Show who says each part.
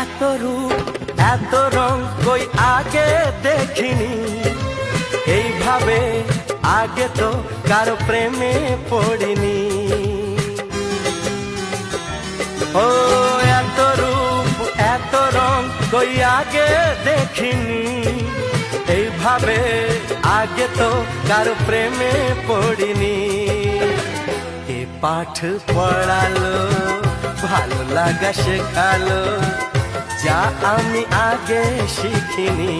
Speaker 1: এত রূপ এত রং কই আগে দেখিনি, এইভাবে আগে তো কারো প্রেমে পড়িনি। ও এত রূপ এত রং কই আগে দেখিনি, এইভাবে আগে তো কারো প্রেমে পড়িনি। কে পাঠ পড়ালো, ভালো লাগা শেখালো, যা আমি আগে শিখিনি।